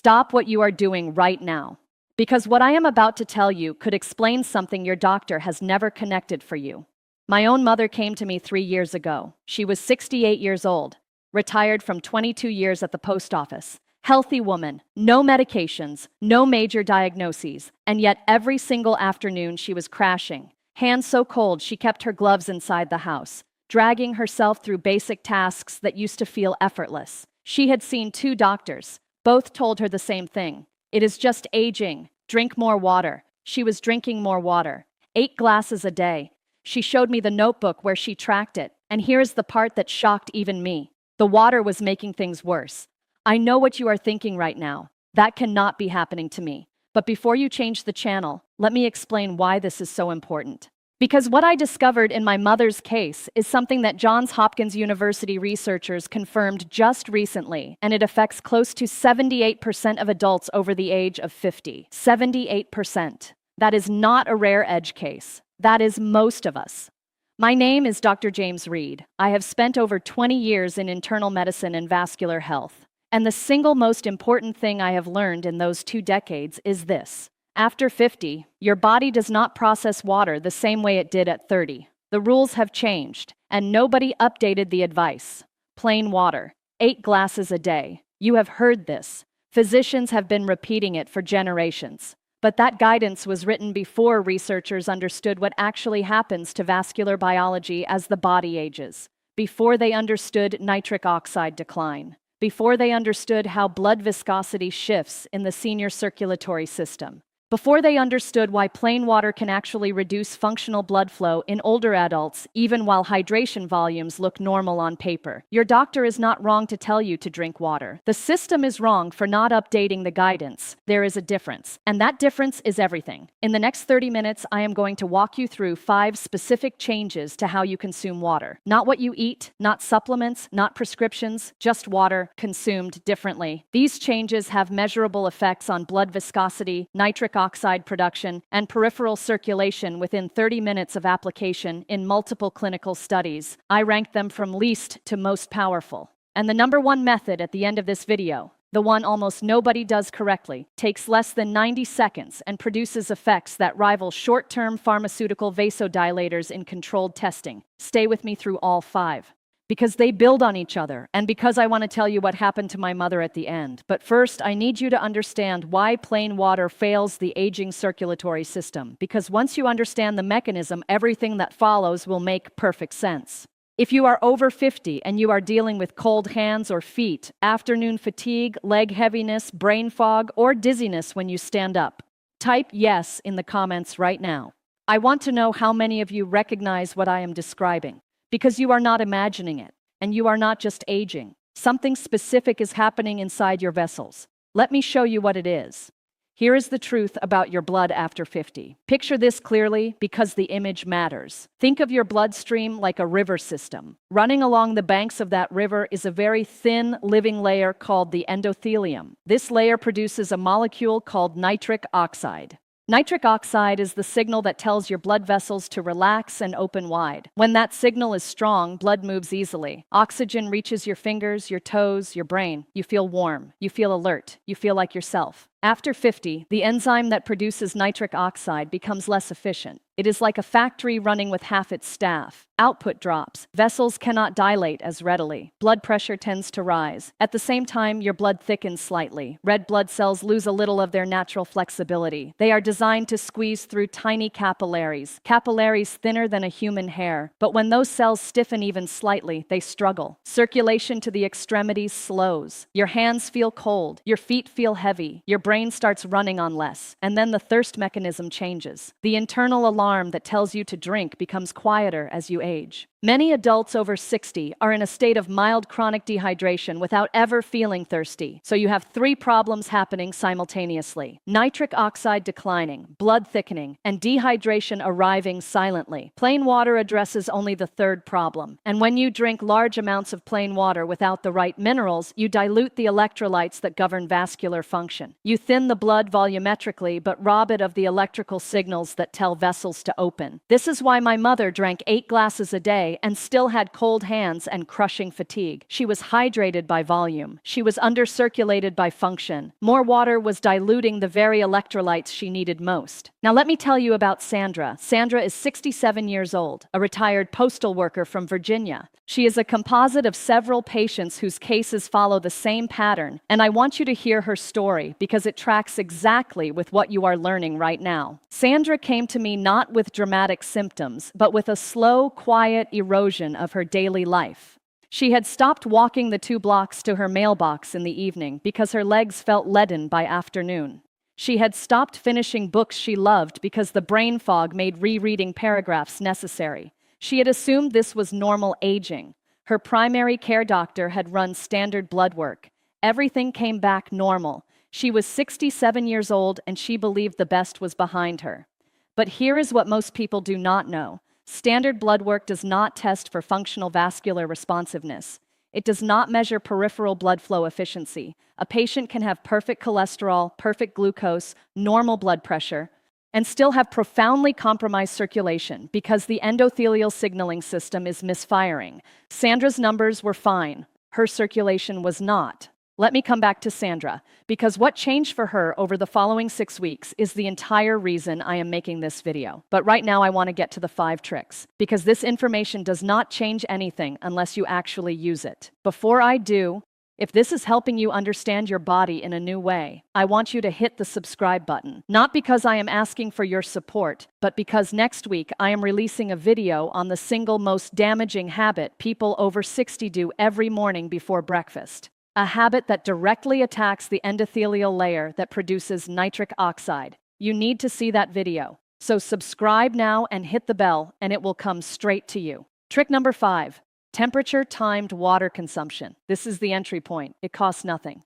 Stop what you are doing right now. Because what I am about to tell you could explain something your doctor has never connected for you. My own mother came to me 3 years ago. She was 68 years old, retired from 22 years at the post office. Healthy woman, no medications, no major diagnoses, and yet every single afternoon she was crashing. Hands so cold she kept her gloves inside the house, dragging herself through basic tasks that used to feel effortless. She had seen 2 doctors. Both told her the same thing. It is just aging. Drink more water. She was drinking more water. 8 glasses a day. She showed me the notebook where she tracked it, and here's the part that shocked even me. The water was making things worse. I know what you are thinking right now. That cannot be happening to me. But before you change the channel, let me explain why this is so important. Because what I discovered in my mother's case is something that Johns Hopkins University researchers confirmed just recently, and it affects close to 78% of adults over the age of 50. 78%. That is not a rare edge case. That is most of us. My name is Dr. James Reed. I have spent over 20 years in internal medicine and vascular health. And the single most important thing I have learned in those 2 decades is this. After 50, your body does not process water the same way it did at 30. The rules have changed, and nobody updated the advice. Plain water, 8 glasses a day. You have heard this. Physicians have been repeating it for generations. But that guidance was written before researchers understood what actually happens to vascular biology as the body ages, before they understood nitric oxide decline, before they understood how blood viscosity shifts in the senior circulatory system, before they understood why plain water can actually reduce functional blood flow in older adults, even while hydration volumes look normal on paper. Your doctor is not wrong to tell you to drink water. The system is wrong for not updating the guidance. There is a difference, and that difference is everything. In the next 30 minutes, I am going to walk you through 5 specific changes to how you consume water. Not what you eat, not supplements, not prescriptions, just water consumed differently. These changes have measurable effects on blood viscosity, nitric oxide production, and peripheral circulation within 30 minutes of application in multiple clinical studies. I ranked them from least to most powerful. And the number 1 method at the end of this video, the one almost nobody does correctly, takes less than 90 seconds and produces effects that rival short-term pharmaceutical vasodilators in controlled testing. Stay with me through all 5. Because they build on each other, and because I want to tell you what happened to my mother at the end. But first, I need you to understand why plain water fails the aging circulatory system, because once you understand the mechanism, everything that follows will make perfect sense. If you are over 50 and you are dealing with cold hands or feet, afternoon fatigue, leg heaviness, brain fog, or dizziness when you stand up, type yes in the comments right now. I want to know how many of you recognize what I am describing. Because you are not imagining it, and you are not just aging. Something specific is happening inside your vessels. Let me show you what it is. Here is the truth about your blood after 50. Picture this clearly because the image matters. Think of your bloodstream like a river system. Running along the banks of that river is a very thin living layer called the endothelium. This layer produces a molecule called nitric oxide. Nitric oxide is the signal that tells your blood vessels to relax and open wide. When that signal is strong, blood moves easily. Oxygen reaches your fingers, your toes, your brain. You feel warm. You feel alert. You feel like yourself. After 50, the enzyme that produces nitric oxide becomes less efficient. It is like a factory running with half its staff. Output drops. Vessels cannot dilate as readily. Blood pressure tends to rise. At the same time, your blood thickens slightly. Red blood cells lose a little of their natural flexibility. They are designed to squeeze through tiny capillaries thinner than a human hair. But when those cells stiffen even slightly, they struggle. Circulation to the extremities slows. Your hands feel cold. Your feet feel heavy. Your brain starts running on less. And then the thirst mechanism changes. The internal alarm that tells you to drink becomes quieter as you age. Many adults over 60 are in a state of mild chronic dehydration without ever feeling thirsty. So you have 3 problems happening simultaneously: nitric oxide declining, blood thickening, and dehydration arriving silently. Plain water addresses only the 3rd problem. And when you drink large amounts of plain water without the right minerals, you dilute the electrolytes that govern vascular function. You thin the blood volumetrically, but rob it of the electrical signals that tell vessels to open. This is why my mother drank 8 glasses a day day and still had cold hands and crushing fatigue. She was hydrated by volume. She was undercirculated by function. More water was diluting the very electrolytes she needed most. Now let me tell you about Sandra. Sandra is 67 years old, a retired postal worker from Virginia. She is a composite of several patients whose cases follow the same pattern, and I want you to hear her story because it tracks exactly with what you are learning right now. Sandra came to me not with dramatic symptoms, but with a slow, quiet erosion of her daily life. She had stopped walking the 2 blocks to her mailbox in the evening because her legs felt leaden by afternoon. She had stopped finishing books she loved because the brain fog made rereading paragraphs necessary. She had assumed this was normal aging. Her primary care doctor had run standard blood work. Everything came back normal. She was 67 years old and she believed the best was behind her. But here is what most people do not know. Standard blood work does not test for functional vascular responsiveness. It does not measure peripheral blood flow efficiency. A patient can have perfect cholesterol, perfect glucose, normal blood pressure, and still have profoundly compromised circulation because the endothelial signaling system is misfiring. Sandra's numbers were fine. Her circulation was not. Let me come back to Sandra, because what changed for her over the following 6 weeks is the entire reason I am making this video. But right now I want to get to the 5 tricks, because this information does not change anything unless you actually use it. Before I do, if this is helping you understand your body in a new way, I want you to hit the subscribe button. Not because I am asking for your support, but because next week I am releasing a video on the single most damaging habit people over 60 do every morning before breakfast. A habit that directly attacks the endothelial layer that produces nitric oxide. You need to see that video. So subscribe now and hit the bell, and it will come straight to you. Trick number 5. Temperature-timed water consumption. This is the entry point. It costs nothing.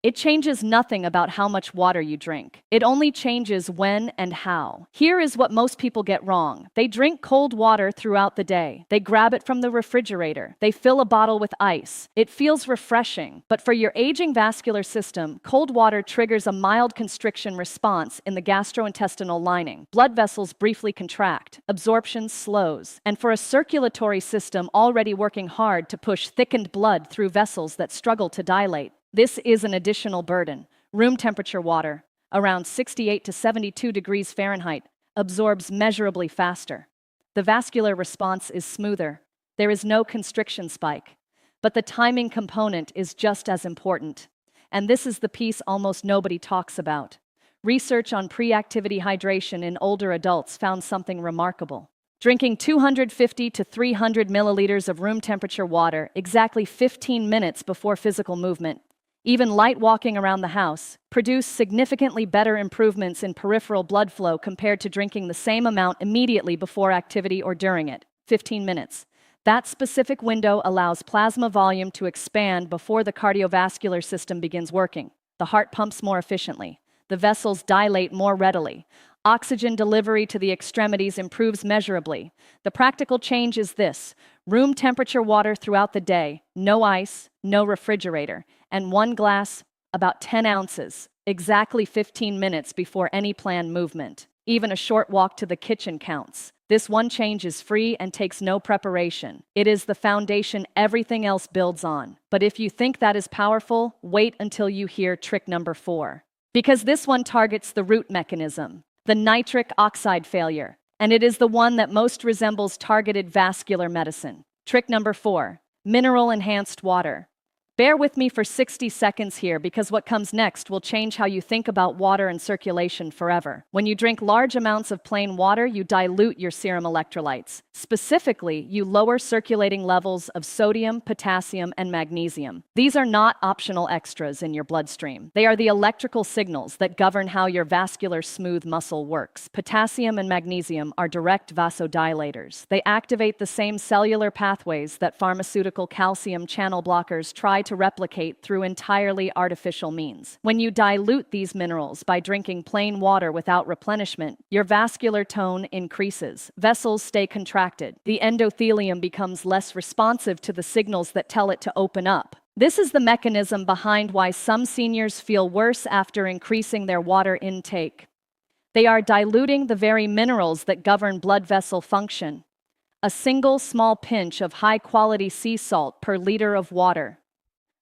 It changes nothing about how much water you drink. It only changes when and how. Here is what most people get wrong. They drink cold water throughout the day. They grab it from the refrigerator. They fill a bottle with ice. It feels refreshing, but for your aging vascular system, cold water triggers a mild constriction response in the gastrointestinal lining. Blood vessels briefly contract. Absorption slows. And for a circulatory system already working hard to push thickened blood through vessels that struggle to dilate, this is an additional burden. Room temperature water, around 68 to 72 degrees Fahrenheit, absorbs measurably faster. The vascular response is smoother. There is no constriction spike. But the timing component is just as important. And this is the piece almost nobody talks about. Research on pre-activity hydration in older adults found something remarkable. Drinking 250 to 300 milliliters of room temperature water exactly 15 minutes before physical movement, even light walking around the house, produced significantly better improvements in peripheral blood flow compared to drinking the same amount immediately before activity or during it, 15 minutes. That specific window allows plasma volume to expand before the cardiovascular system begins working. The heart pumps more efficiently. The vessels dilate more readily. Oxygen delivery to the extremities improves measurably. The practical change is this: room temperature water throughout the day, no ice, no refrigerator, and 1 glass, about 10 ounces, exactly 15 minutes before any planned movement. Even a short walk to the kitchen counts. This one change is free and takes no preparation. It is the foundation everything else builds on. But if you think that is powerful, wait until you hear trick number 4. Because this one targets the root mechanism, the nitric oxide failure, and it is the one that most resembles targeted vascular medicine. Trick number 4, mineral-enhanced water. Bear with me for 60 seconds here because what comes next will change how you think about water and circulation forever. When you drink large amounts of plain water, you dilute your serum electrolytes. Specifically, you lower circulating levels of sodium, potassium, and magnesium. These are not optional extras in your bloodstream. They are the electrical signals that govern how your vascular smooth muscle works. Potassium and magnesium are direct vasodilators. They activate the same cellular pathways that pharmaceutical calcium channel blockers try to replicate through entirely artificial means. When you dilute these minerals by drinking plain water without replenishment, your vascular tone increases. Vessels stay contracted. The endothelium becomes less responsive to the signals that tell it to open up. This is the mechanism behind why some seniors feel worse after increasing their water intake. They are diluting the very minerals that govern blood vessel function. A single small pinch of high-quality sea salt per liter of water.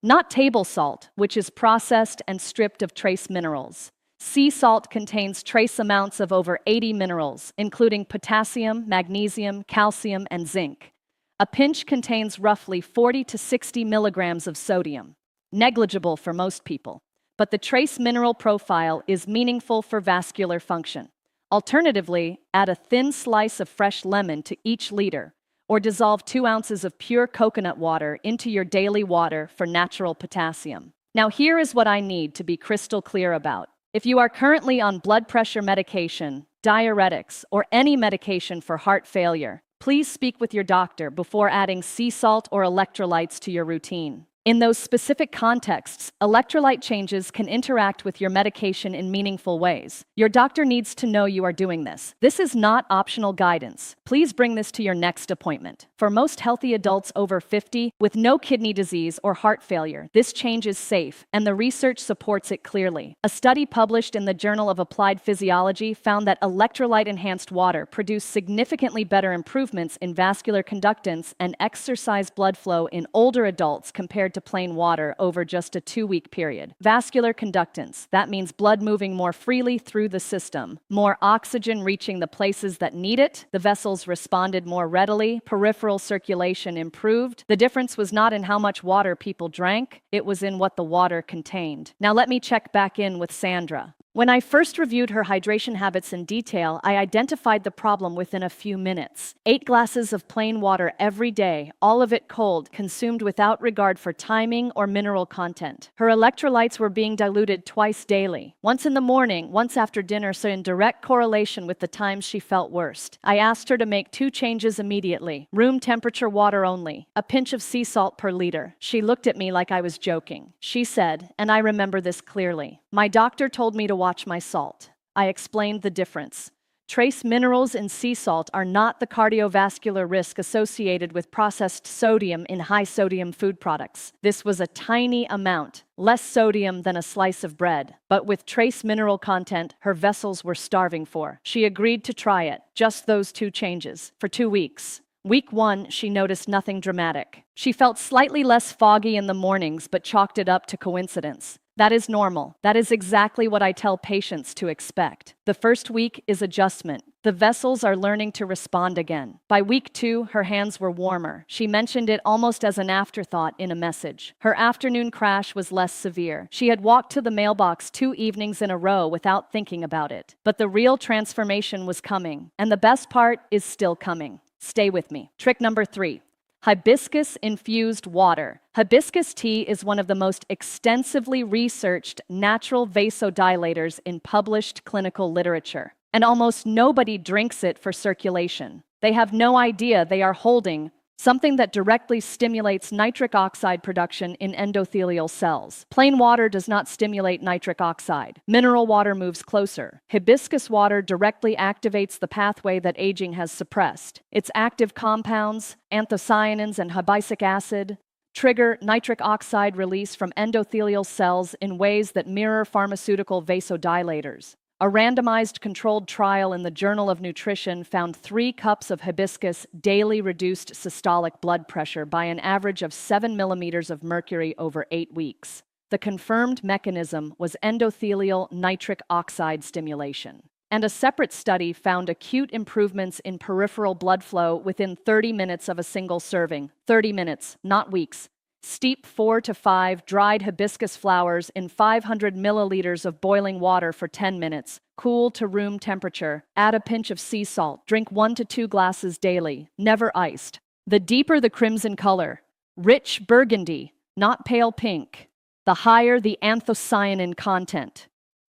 Not table salt, which is processed and stripped of trace minerals. Sea salt contains trace amounts of over 80 minerals, including potassium, magnesium, calcium, and zinc. A pinch contains roughly 40 to 60 milligrams of sodium. Negligible for most people, but the trace mineral profile is meaningful for vascular function. Alternatively, add a thin slice of fresh lemon to each liter, or dissolve 2 ounces of pure coconut water into your daily water for natural potassium. Now here is what I need to be crystal clear about. If you are currently on blood pressure medication, diuretics, or any medication for heart failure, please speak with your doctor before adding sea salt or electrolytes to your routine. In those specific contexts, electrolyte changes can interact with your medication in meaningful ways. Your doctor needs to know you are doing this. This is not optional guidance. Please bring this to your next appointment. For most healthy adults over 50 with no kidney disease or heart failure, this change is safe, and the research supports it clearly. A study published in the Journal of Applied Physiology found that electrolyte-enhanced water produced significantly better improvements in vascular conductance and exercise blood flow in older adults compared to plain water over just a 2-week period. Vascular conductance, that means blood moving more freely through the system, more oxygen reaching the places that need it, the vessels responded more readily, peripheral circulation improved. The difference was not in how much water people drank, it was in what the water contained. Now let me check back in with Sandra. When I first reviewed her hydration habits in detail, I identified the problem within a few minutes. 8 glasses of plain water every day, all of it cold, consumed without regard for timing or mineral content. Her electrolytes were being diluted twice daily, once in the morning, once after dinner, so in direct correlation with the times she felt worst. I asked her to make 2 changes immediately. Room temperature water only, a pinch of sea salt per liter. She looked at me like I was joking. She said, and I remember this clearly, "My doctor told me to watch my salt." I explained the difference. Trace minerals in sea salt are not the cardiovascular risk associated with processed sodium in high-sodium food products. This was a tiny amount, less sodium than a slice of bread, but with trace mineral content her vessels were starving for. She agreed to try it, just those 2 changes, for 2 weeks. Week 1, she noticed nothing dramatic. She felt slightly less foggy in the mornings, but chalked it up to coincidence. That is normal. That is exactly what I tell patients to expect. The first week is adjustment. The vessels are learning to respond again. By week 2, her hands were warmer. She mentioned it almost as an afterthought in a message. Her afternoon crash was less severe. She had walked to the mailbox 2 evenings in a row without thinking about it. But the real transformation was coming. And the best part is still coming. Stay with me. Trick number 3. Hibiscus-infused water. Hibiscus tea is one of the most extensively researched natural vasodilators in published clinical literature, and almost nobody drinks it for circulation. They have no idea they are holding something that directly stimulates nitric oxide production in endothelial cells. Plain water does not stimulate nitric oxide. Mineral water moves closer. Hibiscus water directly activates the pathway that aging has suppressed. Its active compounds, anthocyanins and hibiscus acid, trigger nitric oxide release from endothelial cells in ways that mirror pharmaceutical vasodilators. A randomized controlled trial in the Journal of Nutrition found 3 cups of hibiscus daily reduced systolic blood pressure by an average of 7 millimeters of mercury over 8 weeks. The confirmed mechanism was endothelial nitric oxide stimulation. And a separate study found acute improvements in peripheral blood flow within 30 minutes of a single serving. 30 minutes, not weeks. Steep 4 to 5 dried hibiscus flowers in 500 milliliters of boiling water for 10 minutes. Cool to room temperature. Add a pinch of sea salt. Drink 1 to 2 glasses daily, never iced. The deeper the crimson color, rich burgundy, not pale pink, the higher the anthocyanin content.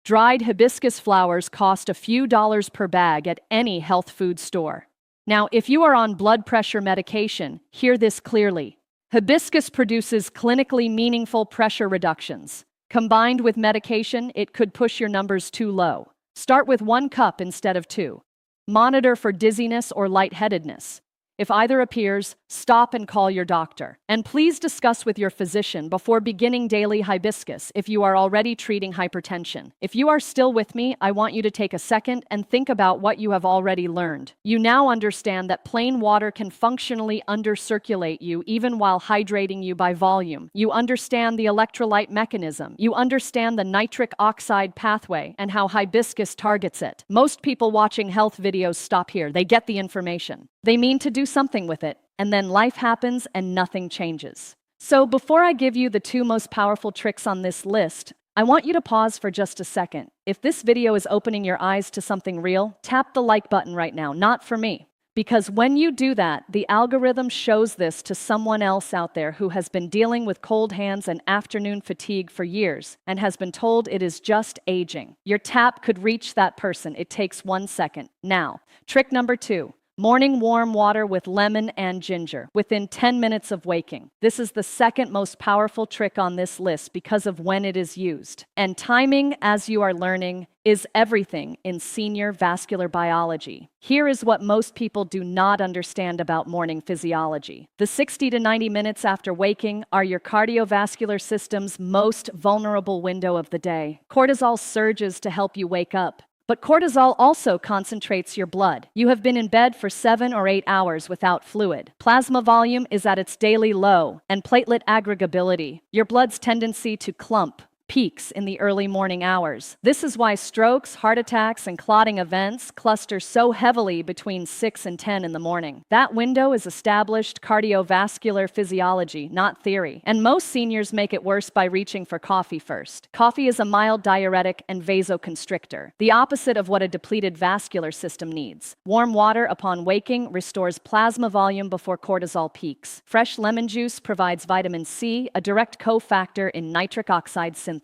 Dried hibiscus flowers cost a few dollars per bag at any health food store. Now, if you are on blood pressure medication, hear this clearly. Hibiscus produces clinically meaningful pressure reductions. Combined with medication, it could push your numbers too low. Start with 1 cup instead of 2. Monitor for dizziness or lightheadedness. If either appears, stop and call your doctor. And please discuss with your physician before beginning daily hibiscus if you are already treating hypertension. If you are still with me, I want you to take a second and think about what you have already learned. You now understand that plain water can functionally undercirculate you even while hydrating you by volume. You understand the electrolyte mechanism. You understand the nitric oxide pathway and how hibiscus targets it. Most people watching health videos stop here. They get the information. They mean to do something with it, and then life happens and nothing changes. So before I give you the 2 most powerful tricks on this list, I want you to pause for just a second. If this video is opening your eyes to something real, tap the like button right now, not for me. Because when you do that, the algorithm shows this to someone else out there who has been dealing with cold hands and afternoon fatigue for years and has been told it is just aging. Your tap could reach that person. It takes 1 second. Now, trick number 2. Morning warm water with lemon and ginger within 10 minutes of waking. This is the second most powerful trick on this list because of when it is used. And timing, as you are learning, is everything in senior vascular biology. Here is what most people do not understand about morning physiology. The 60 to 90 minutes after waking are your cardiovascular system's most vulnerable window of the day. Cortisol surges to help you wake up. But cortisol also concentrates your blood. You have been in bed for 7 or 8 hours without fluid. Plasma volume is at its daily low, and platelet aggregability, your blood's tendency to clump, peaks in the early morning hours. This is why strokes, heart attacks, and clotting events cluster so heavily between 6 and 10 in the morning. That window is established cardiovascular physiology, not theory. And most seniors make it worse by reaching for coffee first. Coffee is a mild diuretic and vasoconstrictor, the opposite of what a depleted vascular system needs. Warm water upon waking restores plasma volume before cortisol peaks. Fresh lemon juice provides vitamin C, a direct cofactor in nitric oxide synthesis.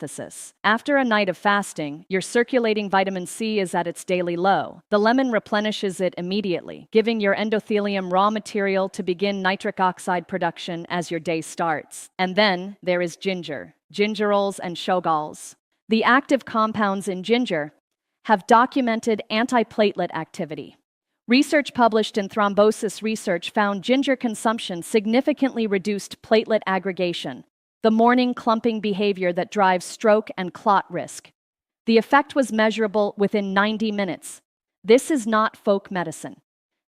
After a night of fasting, your circulating vitamin C is at its daily low. The lemon replenishes it immediately, giving your endothelium raw material to begin nitric oxide production as your day starts. And then there is ginger, gingerols and shogalls. The active compounds in ginger have documented antiplatelet activity. Research published in Thrombosis Research found ginger consumption significantly reduced platelet aggregation, the morning clumping behavior that drives stroke and clot risk. The effect was measurable within 90 minutes. This is not folk medicine.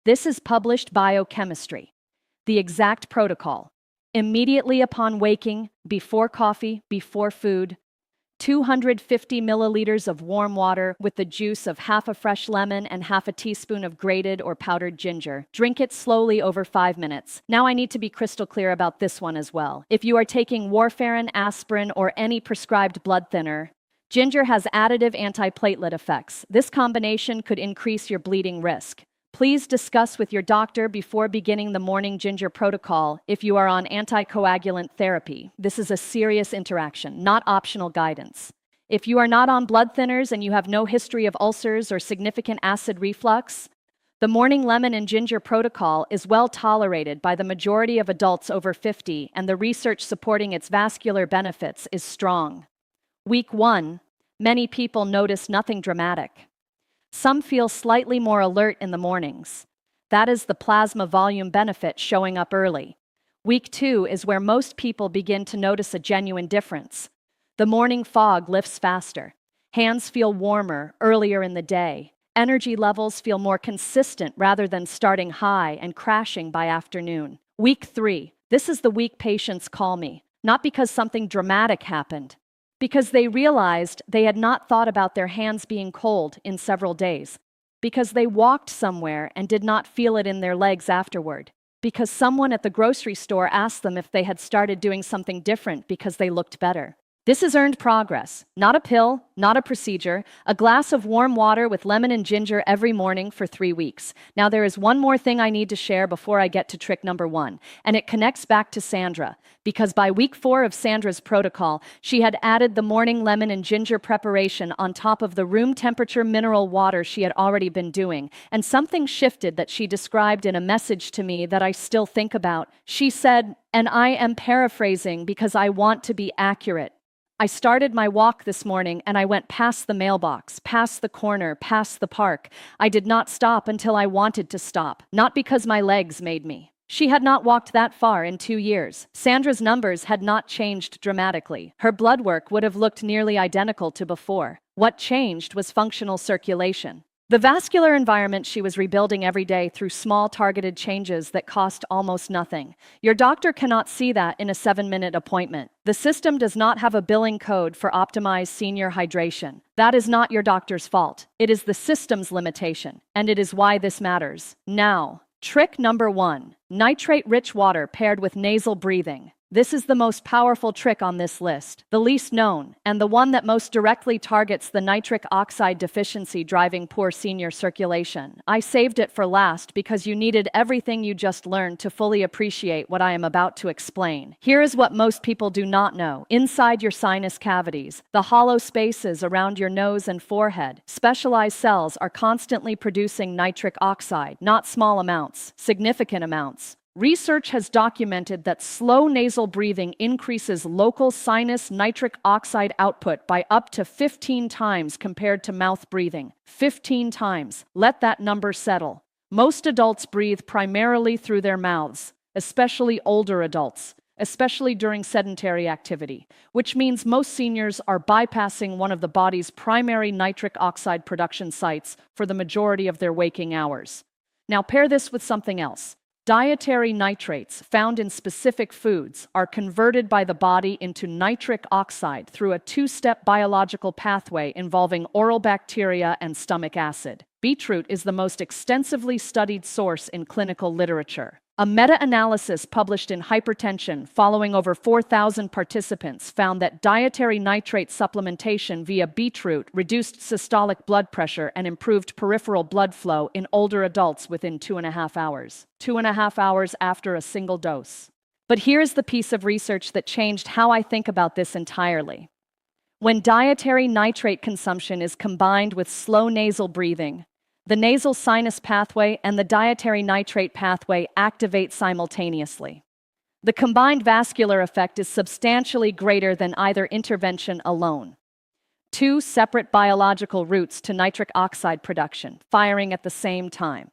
This is published biochemistry. The exact protocol. Immediately upon waking, before coffee, before food, 250 milliliters of warm water with the juice of half a fresh lemon and half a teaspoon of grated or powdered ginger. Drink it slowly over 5 minutes. Now I need to be crystal clear about this one as well. If you are taking warfarin, aspirin, or any prescribed blood thinner, ginger has additive antiplatelet effects. This combination could increase your bleeding risk. Please discuss with your doctor before beginning the morning ginger protocol if you are on anticoagulant therapy. This is a serious interaction, not optional guidance. If you are not on blood thinners and you have no history of ulcers or significant acid reflux, the morning lemon and ginger protocol is well tolerated by the majority of adults over 50, and the research supporting its vascular benefits is strong. Week 1, many people notice nothing dramatic. Some feel slightly more alert in the mornings. That is the plasma volume benefit showing up early. Week 2 is where most people begin to notice a genuine difference. The morning fog lifts faster. Hands feel warmer earlier in the day. Energy levels feel more consistent rather than starting high and crashing by afternoon. Week 3. This is the week patients call me, not because something dramatic happened, because they realized they had not thought about their hands being cold in several days, because they walked somewhere and did not feel it in their legs afterward, because someone at the grocery store asked them if they had started doing something different because they looked better. This is earned progress, not a pill, not a procedure, a glass of warm water with lemon and ginger every morning for 3 weeks. Now there is one more thing I need to share before I get to trick number 1, and it connects back to Sandra, because by week 4 of Sandra's protocol, she had added the morning lemon and ginger preparation on top of the room temperature mineral water she had already been doing, and something shifted that she described in a message to me that I still think about. She said, and I am paraphrasing because I want to be accurate, I started my walk this morning and I went past the mailbox, past the corner, past the park. I did not stop until I wanted to stop, not because my legs made me. She had not walked that far in 2 years. Sandra's numbers had not changed dramatically. Her blood work would have looked nearly identical to before. What changed was functional circulation. The vascular environment she was rebuilding every day through small targeted changes that cost almost nothing. Your doctor cannot see that in a 7-minute appointment. The system does not have a billing code for optimized senior hydration. That is not your doctor's fault. It is the system's limitation, and it is why this matters. Now, trick number 1. Nitrate-rich water paired with nasal breathing. This is the most powerful trick on this list, the least known, and the one that most directly targets the nitric oxide deficiency driving poor senior circulation. I saved it for last because you needed everything you just learned to fully appreciate what I am about to explain. Here is what most people do not know. Inside your sinus cavities, the hollow spaces around your nose and forehead, specialized cells are constantly producing nitric oxide, not small amounts, significant amounts. Research has documented that slow nasal breathing increases local sinus nitric oxide output by up to 15 times compared to mouth breathing. 15 times. Let that number settle. Most adults breathe primarily through their mouths, especially older adults, especially during sedentary activity, which means most seniors are bypassing one of the body's primary nitric oxide production sites for the majority of their waking hours. Now pair this with something else. Dietary nitrates found in specific foods are converted by the body into nitric oxide through a 2-step biological pathway involving oral bacteria and stomach acid. Beetroot is the most extensively studied source in clinical literature. A meta-analysis published in Hypertension following over 4,000 participants found that dietary nitrate supplementation via beetroot reduced systolic blood pressure and improved peripheral blood flow in older adults within 2.5 hours. 2.5 hours after a single dose. But here's the piece of research that changed how I think about this entirely. When dietary nitrate consumption is combined with slow nasal breathing, the nasal sinus pathway and the dietary nitrate pathway activate simultaneously. The combined vascular effect is substantially greater than either intervention alone. 2 separate biological routes to nitric oxide production, firing at the same time.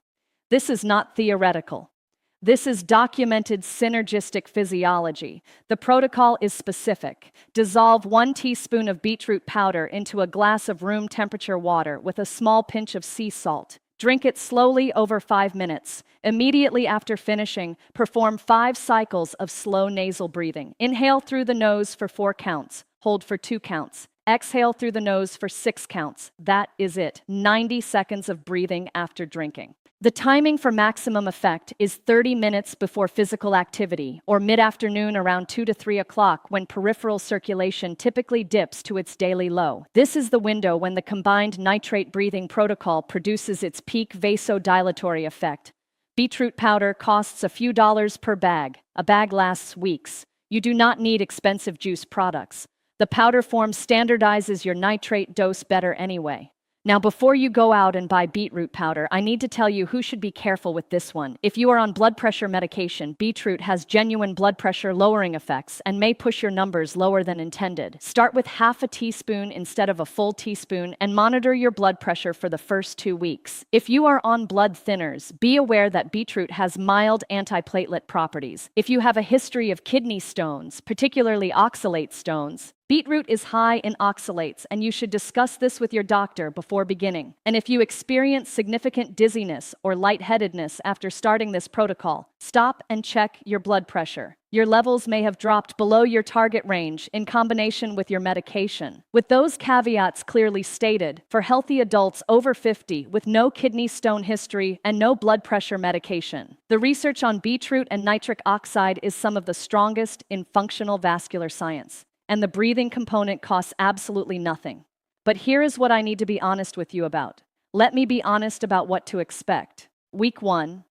This is not theoretical. This is documented synergistic physiology. The protocol is specific. Dissolve 1 teaspoon of beetroot powder into a glass of room temperature water with a small pinch of sea salt. Drink it slowly over 5 minutes. Immediately after finishing, perform 5 cycles of slow nasal breathing. Inhale through the nose for 4 counts. Hold for 2 counts. Exhale through the nose for 6 counts. That is it. 90 seconds of breathing after drinking. The timing for maximum effect is 30 minutes before physical activity, or mid-afternoon around 2 to 3 o'clock when peripheral circulation typically dips to its daily low. This is the window when the combined nitrate breathing protocol produces its peak vasodilatory effect. Beetroot powder costs a few dollars per bag. A bag lasts weeks. You do not need expensive juice products. The powder form standardizes your nitrate dose better anyway. Now, before you go out and buy beetroot powder, I need to tell you who should be careful with this one. If you are on blood pressure medication, beetroot has genuine blood pressure lowering effects and may push your numbers lower than intended. Start with half a teaspoon instead of a full teaspoon and monitor your blood pressure for the first 2 weeks. If you are on blood thinners, be aware that beetroot has mild antiplatelet properties. If you have a history of kidney stones, particularly oxalate stones, beetroot is high in oxalates, and you should discuss this with your doctor before beginning. And if you experience significant dizziness or lightheadedness after starting this protocol, stop and check your blood pressure. Your levels may have dropped below your target range in combination with your medication. With those caveats clearly stated, for healthy adults over 50 with no kidney stone history and no blood pressure medication, the research on beetroot and nitric oxide is some of the strongest in functional vascular science. And the breathing component costs absolutely nothing. But here is what I need to be honest with you about. Let me be honest about what to expect. Week 1.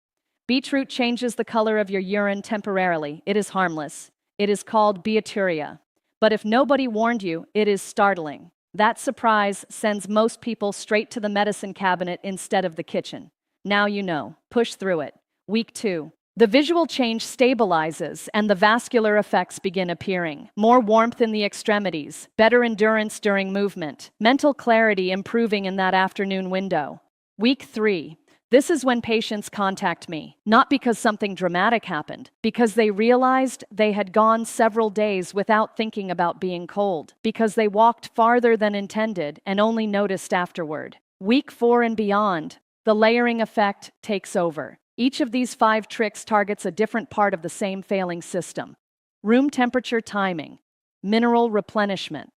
Beetroot changes the color of your urine temporarily. It is harmless. It is called beaturia. But if nobody warned you, it is startling. That surprise sends most people straight to the medicine cabinet instead of the kitchen. Now you know. Push through it. Week 2. The visual change stabilizes and the vascular effects begin appearing. More warmth in the extremities, better endurance during movement, mental clarity improving in that afternoon window. Week 3. This is when patients contact me, not because something dramatic happened, because they realized they had gone several days without thinking about being cold, because they walked farther than intended and only noticed afterward. Week 4 and beyond, the layering effect takes over. Each of these 5 tricks targets a different part of the same failing system. Room temperature timing, mineral replenishment,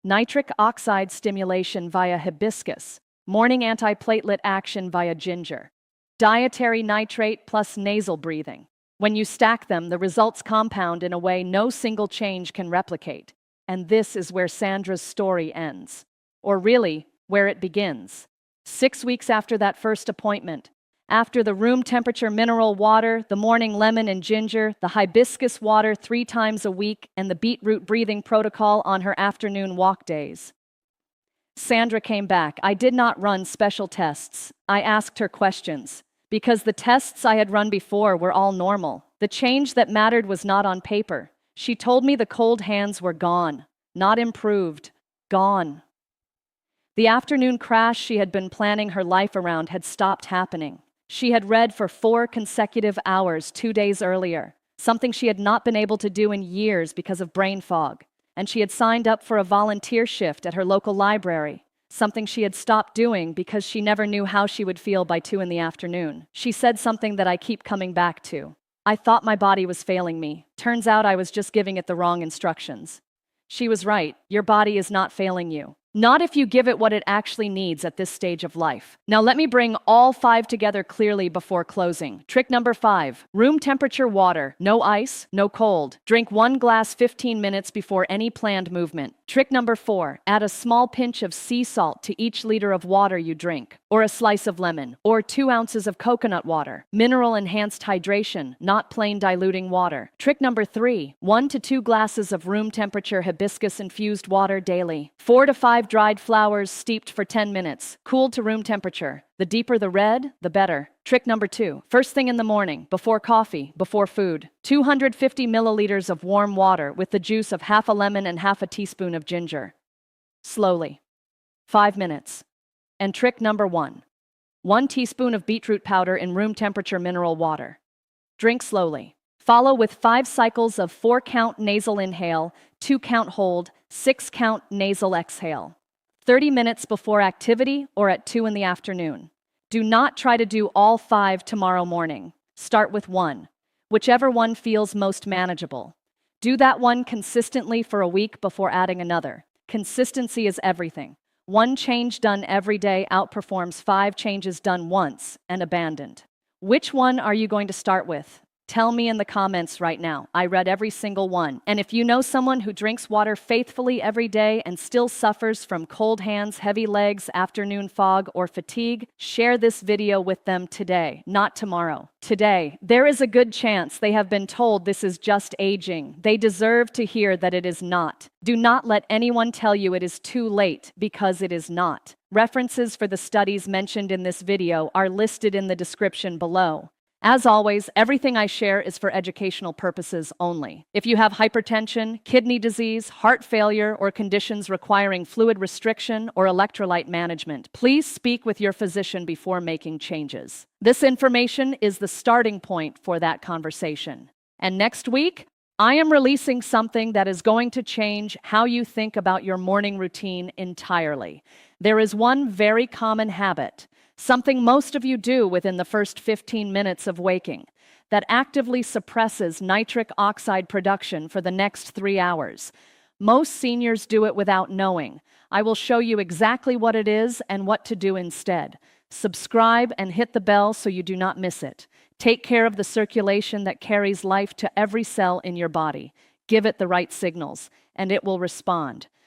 nitric oxide stimulation via hibiscus, morning antiplatelet action via ginger, dietary nitrate plus nasal breathing. When you stack them, the results compound in a way no single change can replicate. And this is where Sandra's story ends. Or really, where it begins. 6 weeks after that first appointment, after the room temperature mineral water, the morning lemon and ginger, the hibiscus water 3 times a week, and the beetroot breathing protocol on her afternoon walk days. Sandra came back. I did not run special tests. I asked her questions. Because the tests I had run before were all normal. The change that mattered was not on paper. She told me the cold hands were gone. Not improved. Gone. The afternoon crash she had been planning her life around had stopped happening. She had read for 4 consecutive hours 2 days earlier, something she had not been able to do in years because of brain fog. And she had signed up for a volunteer shift at her local library, something she had stopped doing because she never knew how she would feel by 2 in the afternoon. She said something that I keep coming back to. I thought my body was failing me. Turns out I was just giving it the wrong instructions. She was right. Your body is not failing you. Not if you give it what it actually needs at this stage of life. Now let me bring all 5 together clearly before closing. Trick number 5, room temperature water. No ice, no cold. Drink 1 glass 15 minutes before any planned movement. Trick number 4, add a small pinch of sea salt to each liter of water you drink, or a slice of lemon, or 2 ounces of coconut water. Mineral enhanced hydration, not plain diluting water. Trick number 3, 1 to 2 glasses of room temperature hibiscus infused water daily. 4 to 5 dried flowers steeped for 10 minutes, cooled to room temperature. The deeper the red, the better. Trick number 2, first thing in the morning, before coffee, before food. 250 milliliters of warm water with the juice of half a lemon and half a teaspoon of ginger. Slowly. 5 minutes. And trick number 1, 1 teaspoon of beetroot powder in room temperature mineral water. Drink slowly. Follow with 5 cycles of 4-count nasal inhale, 2-count hold, 6-count nasal exhale. 30 minutes before activity or at 2 in the afternoon. Do not try to do all 5 tomorrow morning. Start with 1, whichever one feels most manageable. Do that one consistently for a week before adding another. Consistency is everything. 1 change done every day outperforms 5 changes done once and abandoned. Which one are you going to start with? Tell me in the comments right now. I read every single one. And if you know someone who drinks water faithfully every day and still suffers from cold hands, heavy legs, afternoon fog, or fatigue, share this video with them today, not tomorrow. Today. There is a good chance they have been told this is just aging. They deserve to hear that it is not. Do not let anyone tell you it is too late, because it is not. References for the studies mentioned in this video are listed in the description below. As always, everything I share is for educational purposes only. If you have hypertension, kidney disease, heart failure, or conditions requiring fluid restriction or electrolyte management, please speak with your physician before making changes. This information is the starting point for that conversation. And next week, I am releasing something that is going to change how you think about your morning routine entirely. There is one very common habit, something most of you do within the first 15 minutes of waking, that actively suppresses nitric oxide production for the next 3 hours. Most seniors do it without knowing. I will show you exactly what it is and what to do instead. Subscribe and hit the bell so you do not miss it. Take care of the circulation that carries life to every cell in your body. Give it the right signals, and it will respond.